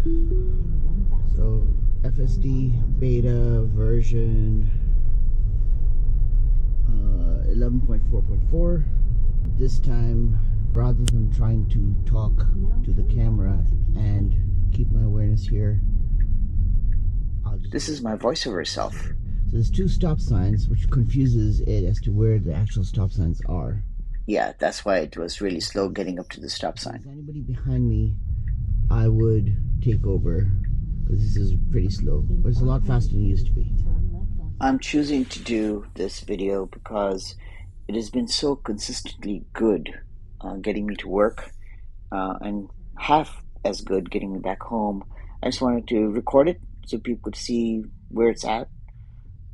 So FSD beta version 11.4.4. This time, rather than trying to talk to the camera and keep my awareness here, This is my voiceover self. So there's two stop signs, which confuses it as to where the actual stop signs are. Yeah, that's why it was really slow getting up to the stop sign. If there's anybody behind me, I would take over, because this is pretty slow, but it's a lot faster than it used to be. I'm choosing to do this video because it has been so consistently good getting me to work and half as good getting me back home. I just wanted to record it so people could see where it's at.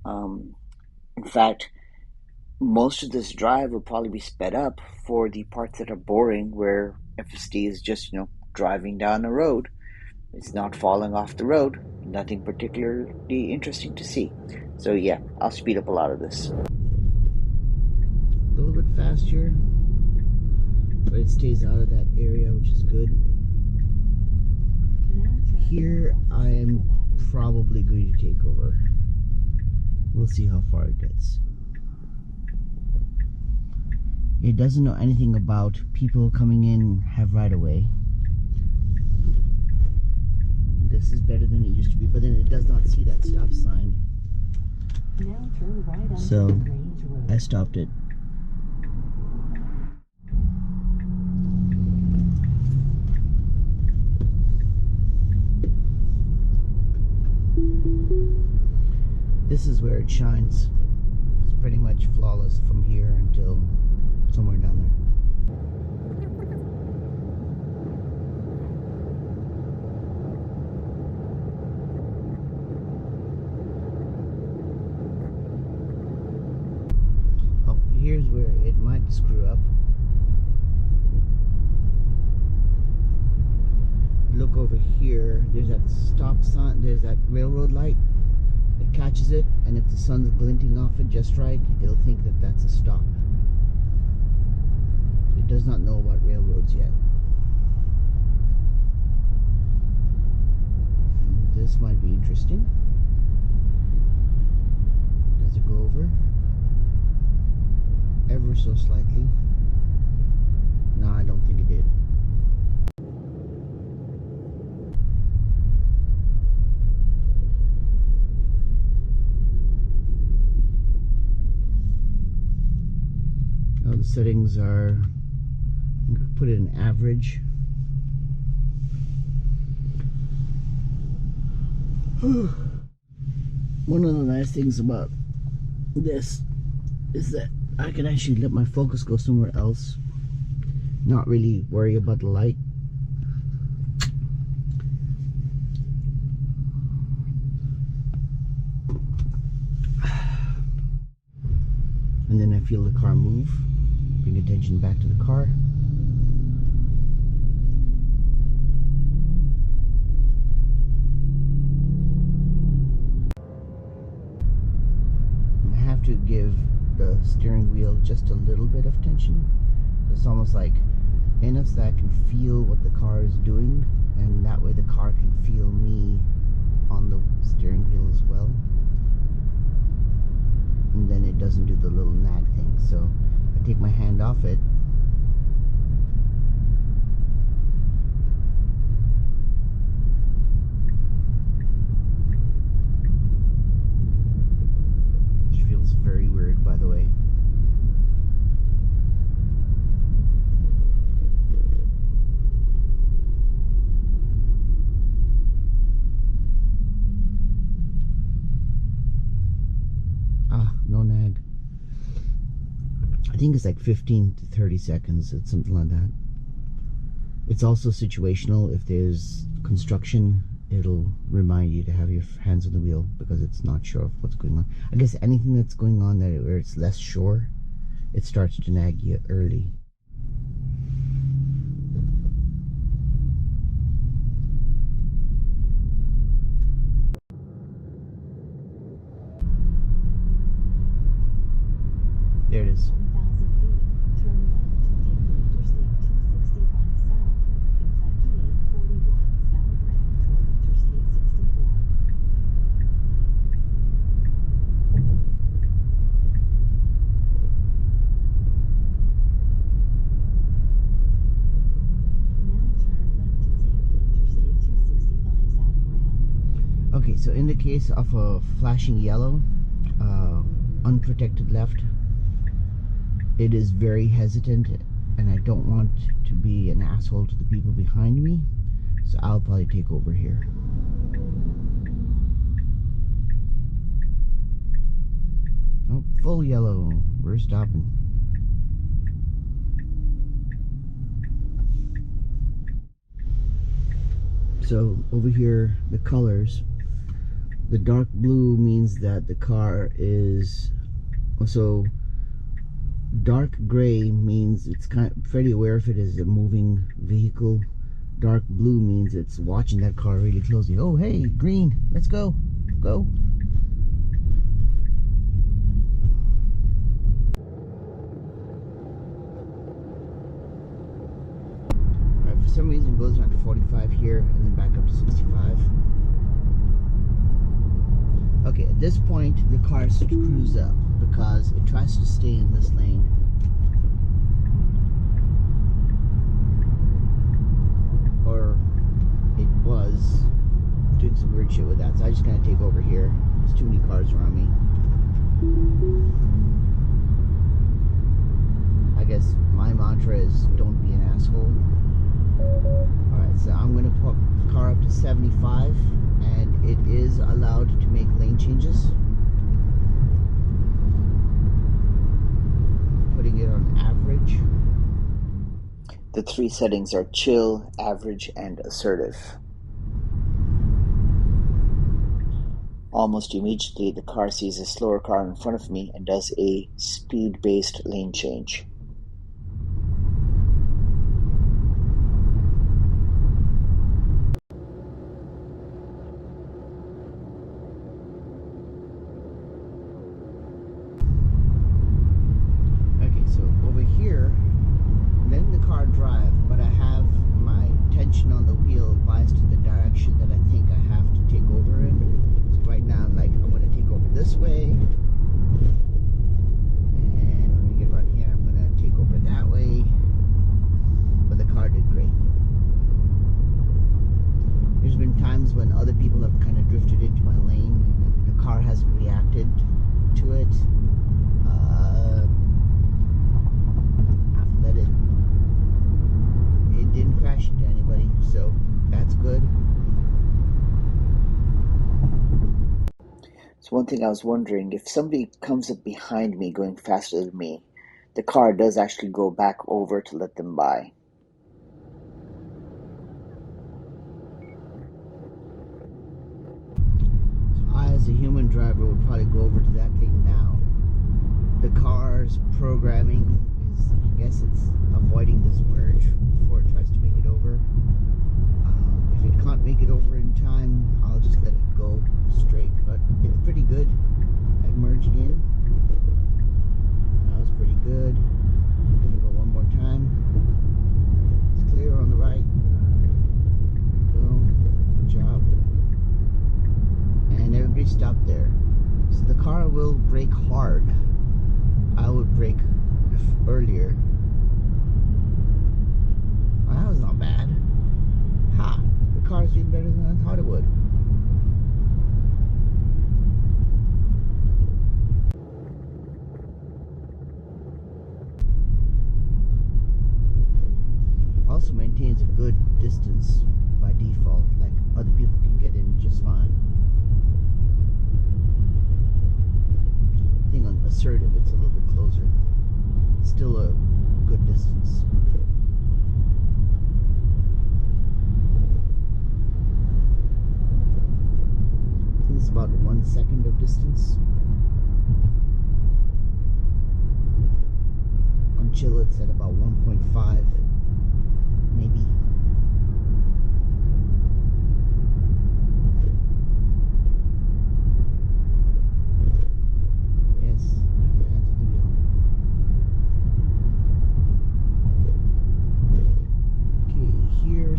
In fact, most of this drive will probably be sped up for the parts that are boring, where FSD is just, driving down the road. It's not falling off the road. Nothing particularly interesting to see. So yeah, I'll speed up a lot of this. A little bit faster, but it stays out of that area, which is good. Here, I am probably going to take over. We'll see how far it gets. It doesn't know anything about people coming in have right of way. This is better than it used to be, but then it does not see that stop sign. Now turn right So onto Grange Road. I stopped it. This is where it shines. It's pretty much flawless from here until somewhere down there. Oh, here's where it might screw up. Look over here, there's that stop sign, there's that railroad light. It catches it, and if the sun's glinting off it just right, it'll think that that's a stop. It does not know about railroads yet. This might be interesting. Does it go over? Ever so slightly. No, I don't think it did. Now the settings are, I'm going to put it in average. One of the nice things about this is that I can actually let my focus go somewhere else, not really worry about the light. And then I feel the car move, bring attention back to the car. To give the steering wheel just a little bit of tension. It's almost like enough so that I can feel what the car is doing, and that way the car can feel me on the steering wheel as well, and then it doesn't do the little nag thing. So I take my hand off it, very weird, by the way. No nag. I think it's like 15 to 30 seconds. It's something like that. It's also situational. If there's construction, it'll remind you to have your hands on the wheel because it's not sure of what's going on. I guess anything that's going on there where it's less sure, it starts to nag you early. There it is. 1,000 feet. Turn left to take Interstate 265 south, Kentucky 841 southbound toward Okay, so in the case of a flashing yellow, unprotected left, it is very hesitant, and I don't want to be an asshole to the people behind me, so I'll probably take over here. Oh, full yellow. We're stopping. So over here, the colors. The dark blue means that the car is, so dark gray means it's kind of pretty aware if it is a moving vehicle. Dark blue means it's watching that car really closely. Oh, hey, green, let's go. Go. All right, for some reason it goes around to 45 here and then back up to 65. Okay, at this point, the car screws up because it tries to stay in this lane. Or it was doing some weird shit with that, so I just kind of take over here. There's too many cars around me. I guess my mantra is don't be an asshole. Alright, so I'm going to put the car up to 75. And it is allowed to make lane changes. Putting it on average. The three settings are chill, average, and assertive. Almost immediately, the car sees a slower car in front of me and does a speed-based lane change. When other people have kind of drifted into my lane, the car hasn't reacted to it. That it didn't crash into anybody, so that's good. So one thing I was wondering, if somebody comes up behind me going faster than me, the car does actually go back over to let them by. As a human driver would probably go over to that thing now. The car's programming is, I guess it's avoiding this merge before it tries to make it over. If it can't make it over in time, I'll just let it go straight, but it's pretty good at merging in. That was pretty good. I'm gonna go one more time. It's clear on the right. There we go. Good job. And everybody stopped there. So the car will brake hard. I would brake earlier. Well, that was not bad. Ha! The car's doing better than I thought it would. Also maintains a good distance by default. Like, other people can get in just fine. I think on assertive it's a little bit closer. Still a good distance. I think it's about 1 second of distance. On chill it's at about 1.5, maybe.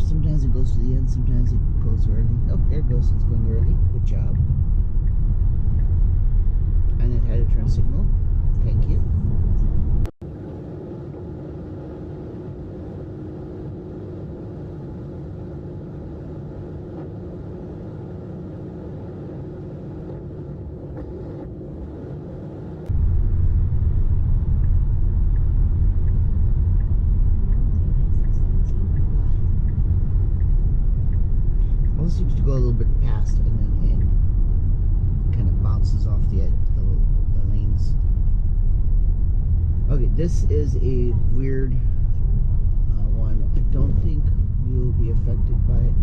Sometimes it goes to the end, sometimes it goes early. Oh, there it goes, it's going early. Good job. And it had a turn signal. Thank you. signal seems to go a little bit past and then in. Kind of bounces off the lanes. Okay, this is a weird one. I don't think we will be affected by it.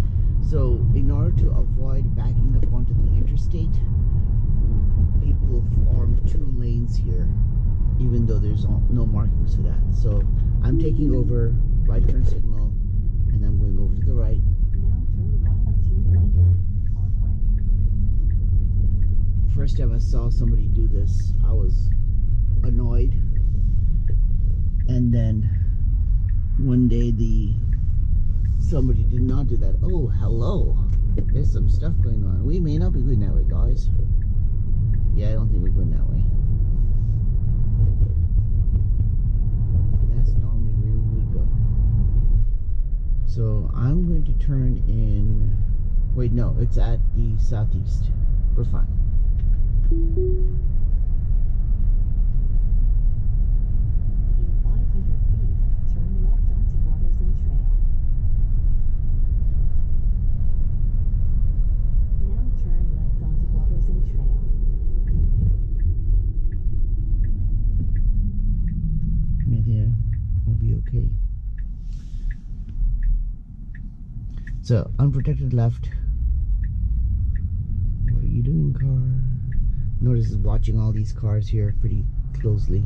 So, in order to avoid backing up onto the interstate, people form 2 lanes here, even though there's no markings for that. So, I'm taking over, right turn signal, and I'm going over to the right. Now turn right onto Franklin Parkway. First time I saw somebody do this, I was annoyed. And then one day somebody did not do that. Oh, hello. There's some stuff going on. We may not be going that way, guys. Yeah, I don't think we're going that way. That's normally where we would go. So I'm going to turn in. Wait, no, it's at the southeast. We're fine. In 500 feet, turn left onto Watterson Trail. Now turn left onto Watterson Trail. Maybe we'll be okay. So, unprotected left. What are you doing, car? Notice is watching all these cars here pretty closely.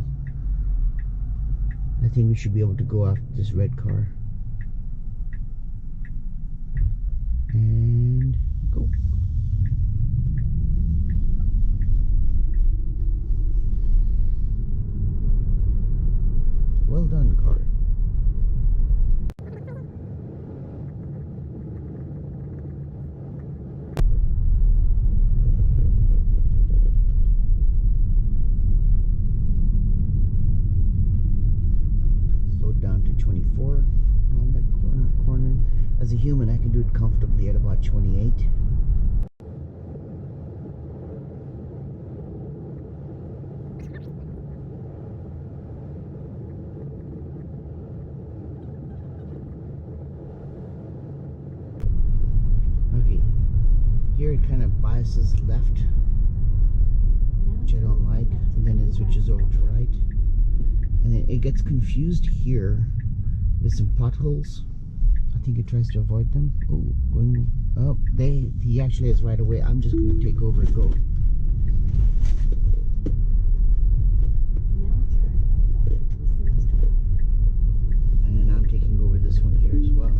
I think we should be able to go after this red car. And go. Well done, car. Down to 24 around that corner. As a human, I can do it comfortably at about 28. Okay, here it kind of biases left, which I don't like, and then it switches over to right. And then it gets confused here with some potholes. I think it tries to avoid them. Oh, going. Oh, he actually has right away. I'm just going to take over and go. Now turn left onto Research Drive. And I'm taking over this one here as well.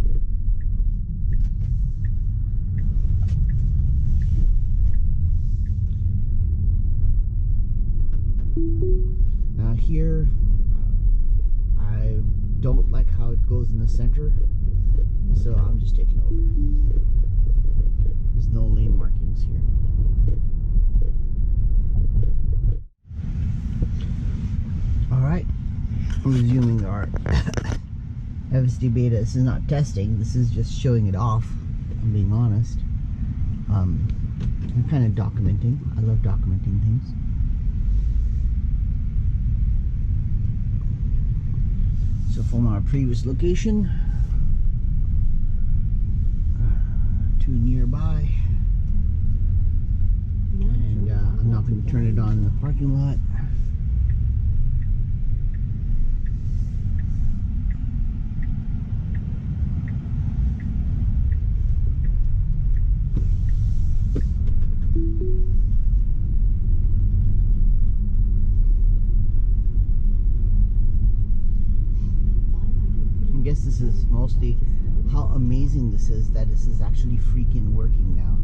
Now here, I don't like how it goes in the center, so I'm just taking over. There's no lane markings here. Alright, resuming our FSD beta. This is not testing, this is just showing it off, I'm being honest. I'm kind of documenting. I love documenting things. So from our previous location to nearby, and I'm not going to turn it on in the parking lot. I guess this is mostly how amazing this is that this is actually freaking working now.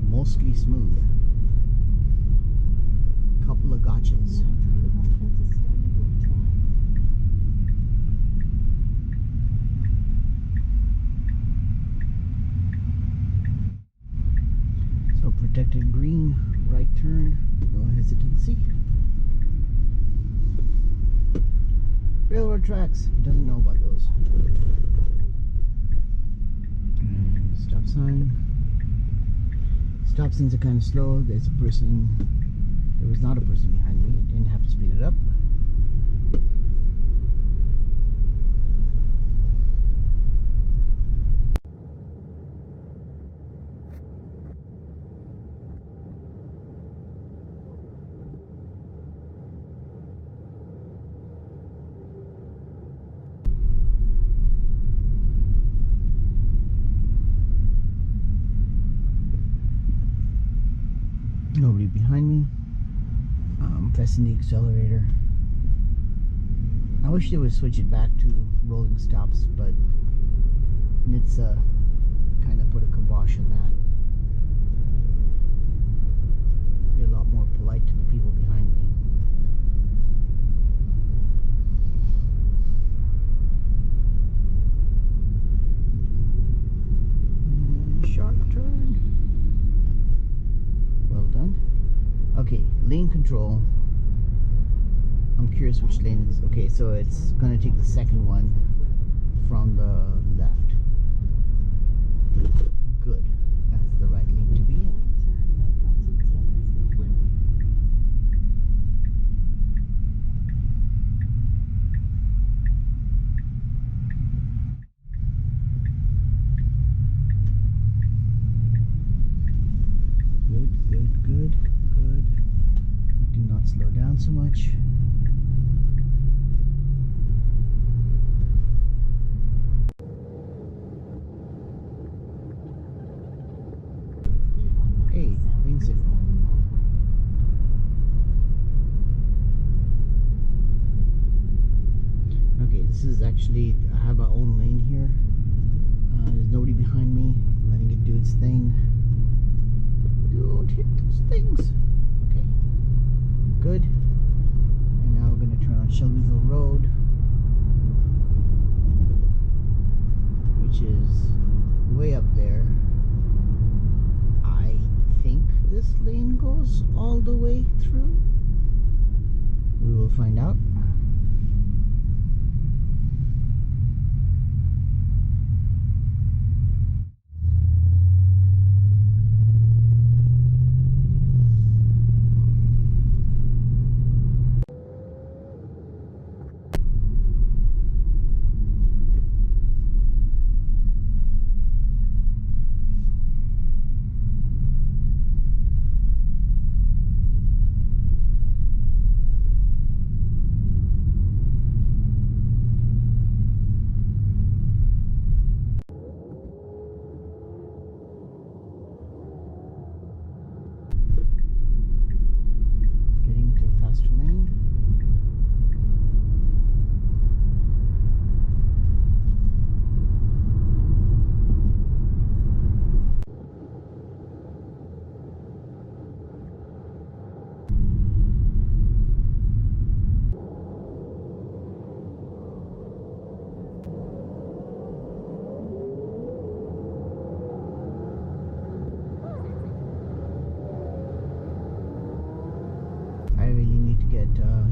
Mostly smooth. Couple of gotchas. So protected green, right turn, no hesitancy. Railroad tracks, he doesn't know about those. And stop sign. Stop signs are kind of slow. There's a person. There was not a person behind me. I didn't have to speed it up. Nobody behind me. Pressing the accelerator. I wish they would switch it back to rolling stops, but NHTSA kind of put a kibosh on that. Be a lot more polite to the people behind me. Sharp turn. Well done. Okay, lane control. I'm curious which lane is. Okay, so it's gonna take the second one from the left. Good. That's the right lane to be in. Good. Do not slow down so much. Hey, lane signal. Okay, this is actually, I have my own lane here. There's nobody behind me. I'm letting it do its thing. Don't hit those things. Okay, good. And now we're going to turn on Shelbyville Road, which is way up there. I think this lane goes all the way through. We will find out.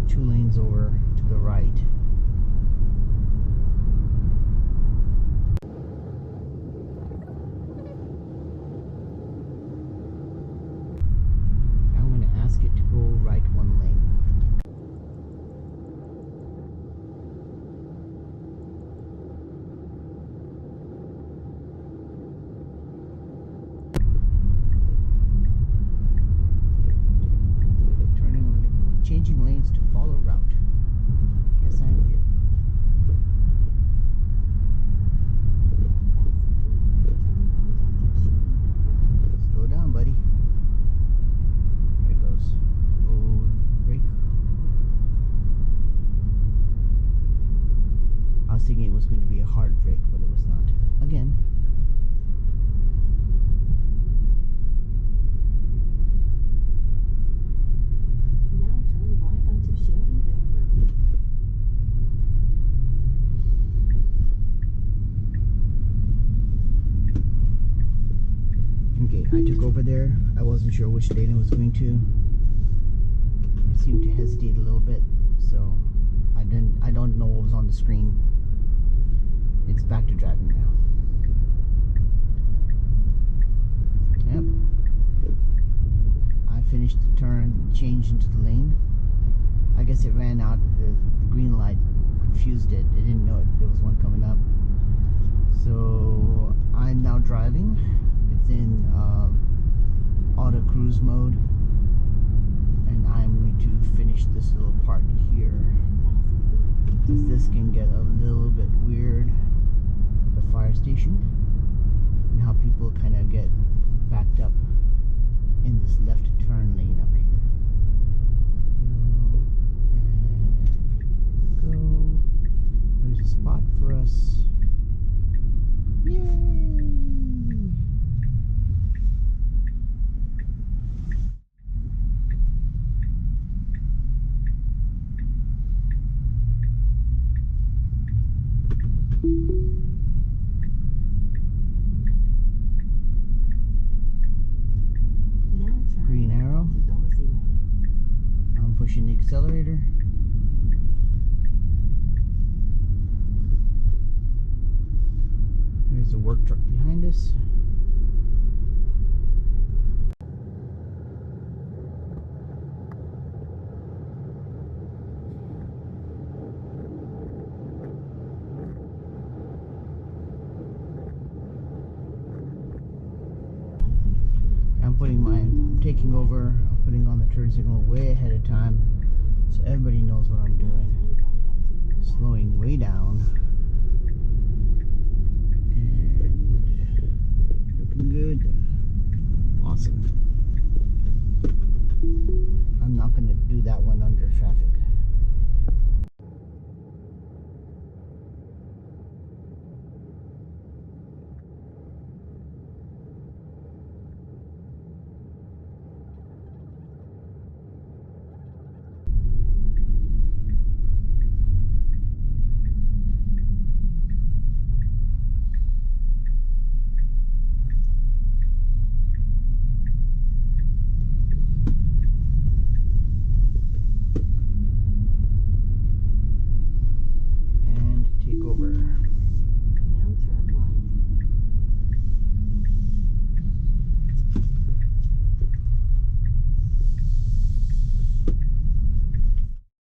Two lanes over to the right. I'm going to ask it to go right one lane. Changing lanes to follow route. Guess I'm here. Slow down, buddy. There it goes. Oh, brake. I was thinking it was going to be a hard brake, but it was not. Again. I took over there. I wasn't sure which lane it was going to. It seemed to hesitate a little bit, so I don't know what was on the screen. It's back to driving now. Yep. I finished the turn, changed into the lane. I guess it ran out. The green light confused it. It didn't know there was one coming up. So I'm now driving. It's in auto cruise mode, and I'm going to finish this little part here, because this can get a little bit weird, the fire station, and how people kind of get backed up in this left turn lane. pushing the accelerator. There's a work truck behind us. I'm taking over, I'm putting on the turn signal way ahead of time so everybody knows what I'm doing. Slowing way down. And looking good. Awesome. I'm not going to do that one under traffic.